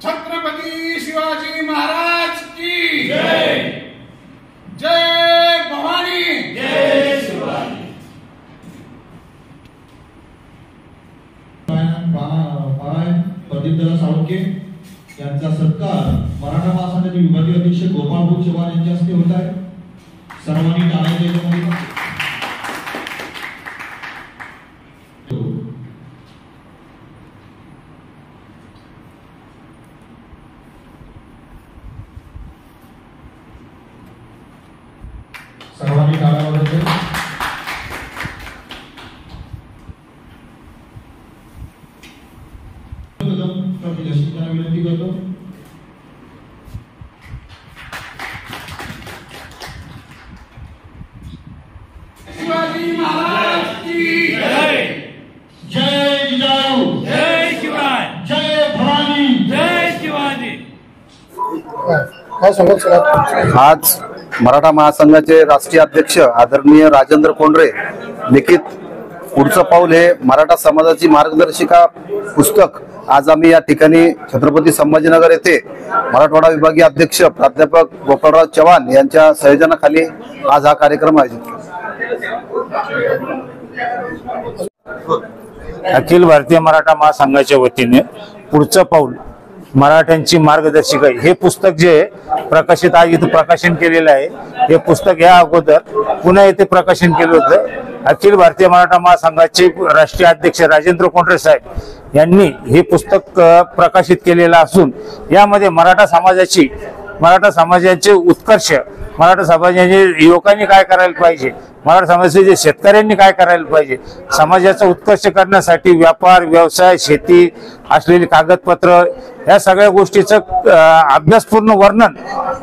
छत्रपती शिवाजी महाराज की जय। जय भवानी, जय शिवाजी। प्रदीपदादा साळुंखे यांचा सत्कार मराठा महासंघाचे विभागीय अध्यक्ष गोपाळ चव्हाण यांच्या हस्ते होत आहे। सर्वांनी टाळ्या वाजवून विनंती करतो। शिवाजी महाराज की जय। जय जिजाऊ, जय शिवाजी, जय भवानी, जय शिवाजी। आज मराठा महासंघाचे राष्ट्रीय अध्यक्ष आदरणीय राजेंद्र कोंढरे लिखित पुढचं पाऊल हे मराठा समाजाची मार्गदर्शिका पुस्तक आज आम्ही या ठिकाणी छत्रपती संभाजीनगर येथे मराठवाडा विभागीय अध्यक्ष प्राध्यापक गोपाळराव चव्हाण यांच्या संयोजनाखाली आज हा कार्यक्रम आयोजित केला। अखिल भारतीय मराठा महासंघाच्या वतीने पुढचं पाऊल मराठ्यांची मार्गदर्शिका हे पुस्तक जे प्रकाशित आज इथं प्रकाशन केलेलं आहे, हे पुस्तक या अगोदर पुन्हा येथे प्रकाशन केलं होतं। अखिल भारतीय मराठा महासंघाचे राष्ट्रीय अध्यक्ष राजेंद्र कोंढरे साहेब यांनी हे पुस्तक प्रकाशित केलेलं असून यामध्ये मराठा समाजाचे उत्कर्ष, मराठा समाजाचे युवकांनी काय करायला पाहिजे, मराठा समाजाचे शेतकऱ्यांनी काय करायला पाहिजे, समाजाचा उत्कर्ष करण्यासाठी व्यापार व्यवसाय शेती असलेली कागदपत्र या सगळ्या गोष्टीचं अभ्यासपूर्ण वर्णन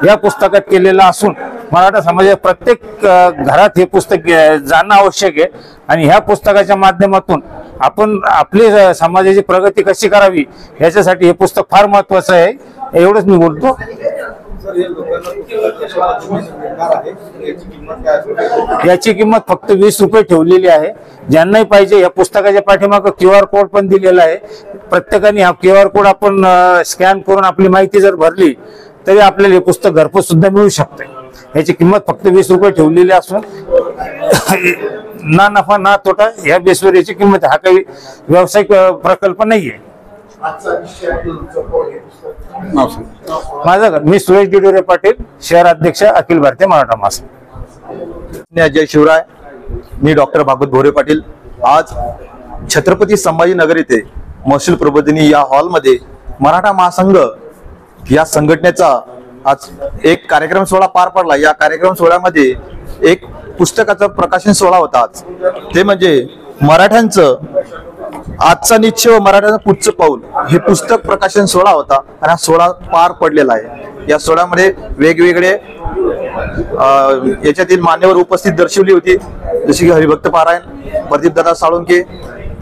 या पुस्तकात केलेलं असून मराठा समाजाच्या प्रत्येक घरात हे पुस्तक जाणं आवश्यक आहे। आणि ह्या पुस्तकाच्या माध्यमातून आपण आपली समाजाची प्रगती कशी करावी याच्यासाठी हे पुस्तक फार महत्वाचं आहे। एवढंच मी बोलतो। याची किंमत फक्त 20 रुपये ठेवलेली आहे। ज्यांनाही पाहिजे या पुस्तकाच्या पाठीमागे QR कोड पण दिलेला आहे। प्रत्येकाने हा QR कोड आपण स्कॅन करून आपली माहिती जर भरली तरी आपल्याला हे पुस्तक घरपोच सुद्धा मिळू शकते। याची किंमत फक्त 20 रुपये ठेवलेली असून ना नफा ना तोटा या बेसवर याची किंमत, हा काही व्यावसायिक प्रकल्प नाहीये। माझं मी सुरेश डिडोरे पाटील, शहर अध्यक्ष अखिल भारतीय मराठा महासंघ। जय शिवराय। मी डॉक्टर भागवत भोरे पाटील आज छत्रपती संभाजीनगर येथे महसूल प्रबोधिनी या हॉलमध्ये मराठा महासंघ या संघटनेचा आज एक कार्यक्रम सोहळा पार पडला। या कार्यक्रम सोहळ्यामध्ये एक पुस्तकाचा प्रकाशन सोहळा होता आज, ते म्हणजे मराठ्यांचं आजचा निश्चय व मराठ्यांचं पुढचं पाऊल हे पुस्तक प्रकाशन सोहळा होता आणि हा सोहळा पार पडलेला आहे। या सोहळ्यामध्ये वेगवेगळे याच्यातील मान्यवर उपस्थित दर्शवली होती, जसे की हरिभक्त पारायण, प्रदीपदादा साळुंखे,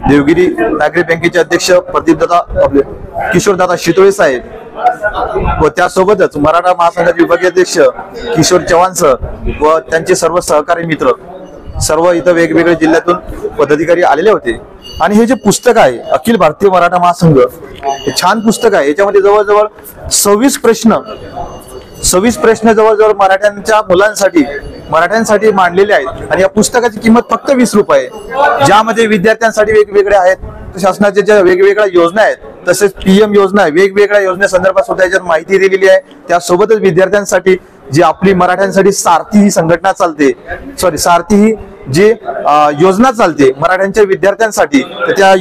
देवगिरी नागरी बँकेचे अध्यक्ष प्रदीपदादा किशोरदादा शितोळे साहेब व त्यासोबतच मराठा महासंघाचे विभागीय अध्यक्ष किशोर चव्हाण सर व त्यांचे सर्व सहकारी मित्र सर्व इथं वेगवेगळ्या जिल्ह्यातून पदाधिकारी आलेले होते। आणि हे जे पुस्तक आहे अखिल भारतीय मराठा महासंघ हे छान पुस्तक आहे। याच्यामध्ये जवळजवळ 26 प्रश्न जवळजवळ मराठ्यांसाठी मांडलेले आहेत। आणि या पुस्तकाची किंमत फक्त 20 रुपये, ज्यामध्ये विद्यार्थ्यांसाठी वेगवेगळे आहेत, शासनाच्या ज्या वेगवेगळ्या योजना आहेत, तसेच PM योजना आहे, वेगवेगळ्या योजनेसंदर्भात सुद्धा याच्यात माहिती दिलेली आहे। त्यासोबतच विद्यार्थ्यांसाठी जी आपली मराठ्यांसाठी सारथी ही संघटना चालते, सारथी ही जी योजना चालते मराठ्यांच्या विद्यार्थ्यांसाठी, तर त्या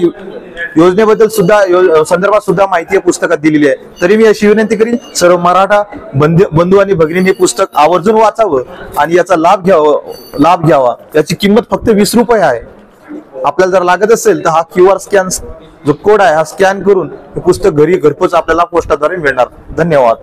योजनेबद्दल सुद्धा संदर्भात सुद्धा माहिती या पुस्तकात दिलेली आहे। तरी मी अशी विनंती करीन सर्व मराठा बंधू आणि भगिनींनी पुस्तक आवर्जून वाचावं आणि याचा लाभ घ्यावा। याची किंमत फक्त 20 रुपये आहे। आपल्याला जर लागत असेल तर हा QR स्कॅन जो कोड आहे हा स्कॅन करून हे पुस्तक घरपोच आपल्याला पोस्टाद्वारे मिळणार। धन्यवाद।